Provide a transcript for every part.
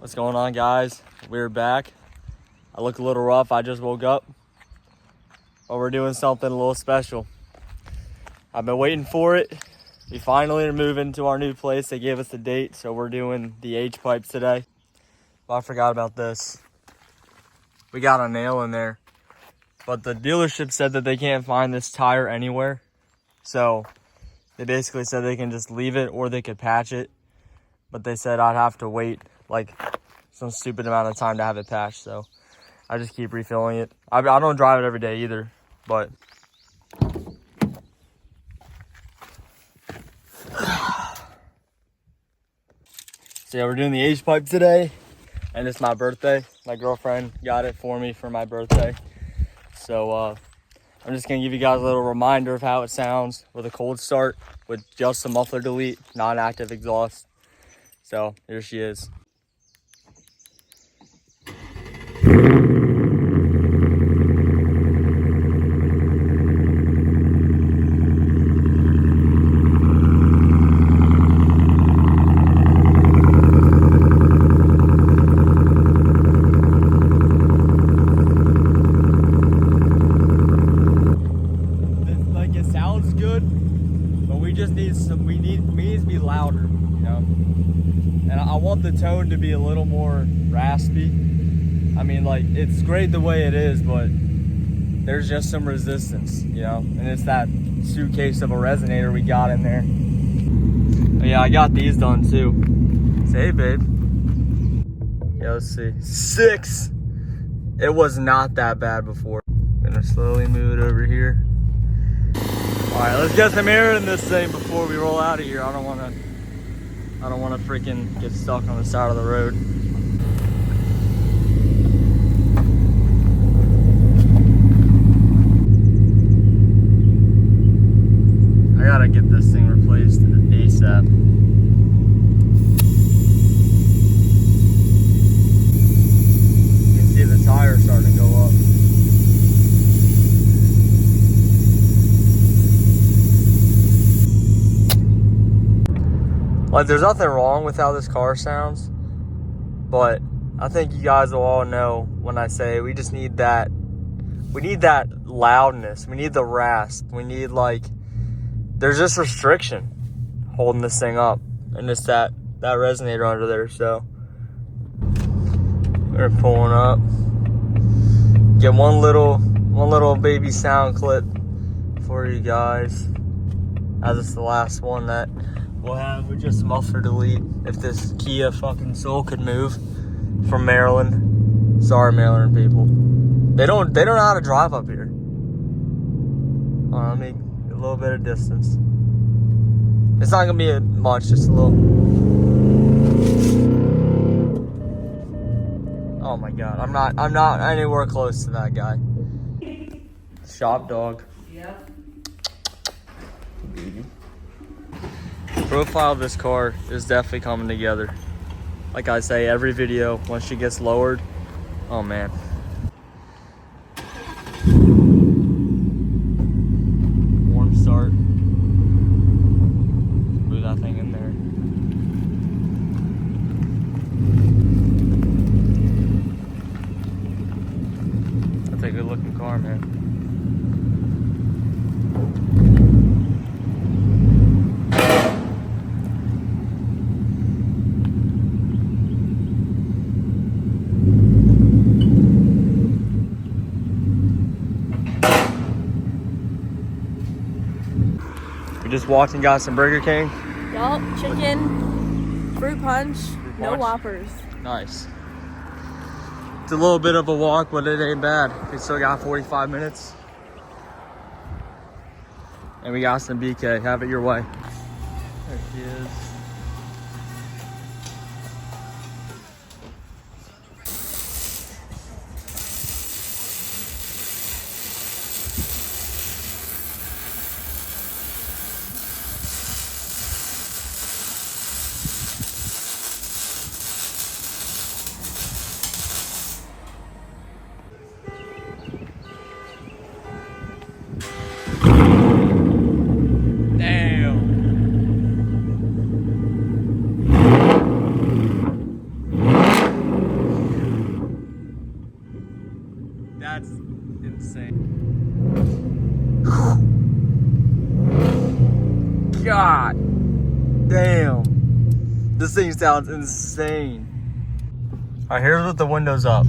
What's going on, guys? We're back. I look a little rough. I just woke up. But we're doing something a little special. I've been waiting for it. We finally are moving to our new place. They gave us the date, so we're doing the H-pipes today. But I forgot about this. We got a nail in there. But the dealership said that they can't find this tire anywhere. So they basically said they can just leave it or they could patch it. But they said I'd have to wait like some stupid amount of time to have it patched. So I just keep refilling it. I don't drive it every day either, but so yeah, we're doing the H-pipe today, and it's my birthday. My girlfriend got it for me for my birthday. So I'm just gonna give you guys a little reminder of how it sounds with a cold start with just a muffler delete, non-active exhaust. So here she is. It sounds good, but we just need some, we need to be louder, you know? And I want the tone to be a little more raspy. I mean, like, it's great the way it is, but there's just some resistance, you know? And it's that suitcase of a resonator we got in there. Oh, yeah, I got these done too. Say, hey, babe. Yeah, let's see. 6. It was not that bad before. Gonna slowly move it over here. All right, let's get some air in this thing before we roll out of here. I don't want to freaking get stuck on the side of the road. I gotta get this thing replaced ASAP. You can see the tire starting to go up. Like, there's nothing wrong with how this car sounds, but I think you guys will all know when I say we just need that, we need that loudness, we need the rasp, we need, like, there's just restriction holding this thing up, and it's that resonator under there. So we're pulling up, get one little baby sound clip for you guys, as it's the last one that we'll have with just muffler delete. If this Kia fucking soul could move from Maryland. Sorry, Maryland people. They don't know how to drive up here. I mean, a little bit of distance. It's not gonna be much, just a little. Oh my god, I'm not anywhere close to that guy. Shop dog. Yep. Baby. The profile of this car is definitely coming together. Like I say, every video, once she gets lowered, oh man. Warm start. Move that thing in there. That's a good looking car, man. We just walked and got some Burger King. Yup, chicken, fruit punch, no Whoppers. Nice. It's a little bit of a walk, but it ain't bad. We still got 45 minutes. And we got some BK. Have it your way. There she is. Damn. God damn. This thing sounds insane. All right, here's with the windows up.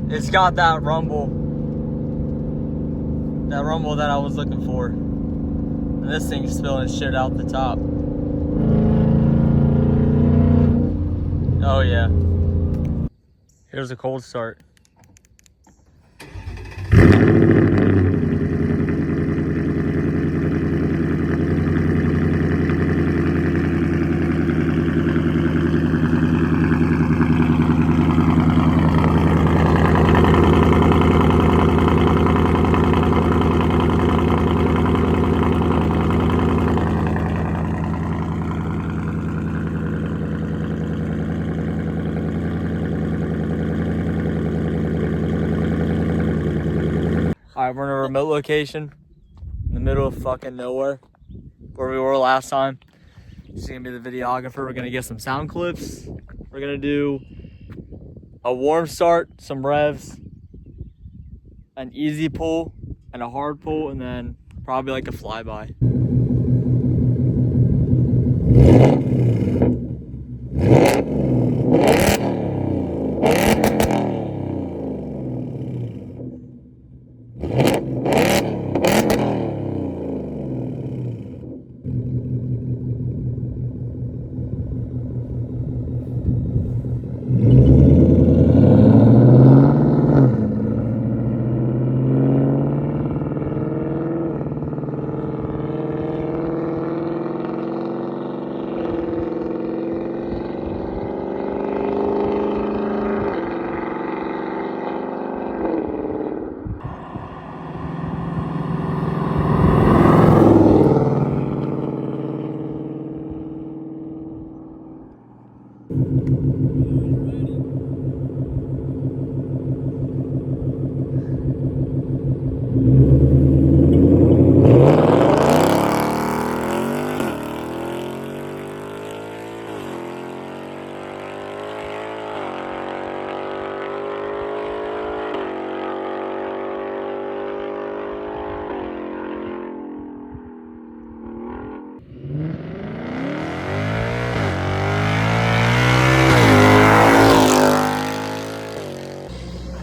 It's got that rumble that I was looking for. And this thing's spilling shit out the top. Oh yeah. Here's a cold start. Alright, we're in a remote location in the middle of fucking nowhere where we were last time. She's gonna be the videographer. We're gonna get some sound clips. We're gonna do a warm start, some revs, an easy pull, and a hard pull, and then probably like a flyby.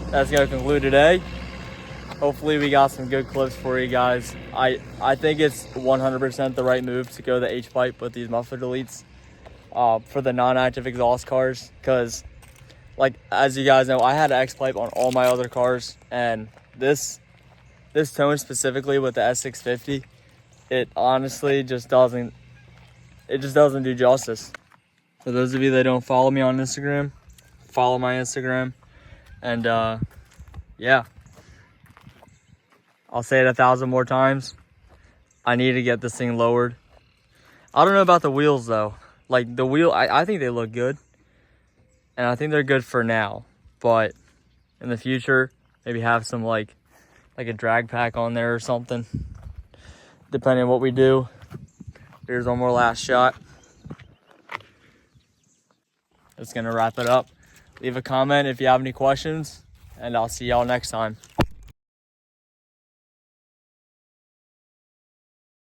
That's gonna conclude today. Hopefully we got some good clips for you guys. I think it's 100% the right move to go the H-pipe with these muffler deletes for the non-active exhaust cars, because like as you guys know, I had an X-pipe on all my other cars, and this tone specifically with the S650, it honestly just doesn't do justice. For those of you that don't follow me on Instagram, follow my Instagram. And yeah, I'll say it 1,000 more times. I need to get this thing lowered. I don't know about the wheels though. Like the wheel, I think they look good. And I think they're good for now. But in the future, maybe have some like a drag pack on there or something. Depending on what we do. Here's one more last shot. That's gonna wrap it up. Leave a comment if you have any questions, and I'll see y'all next time.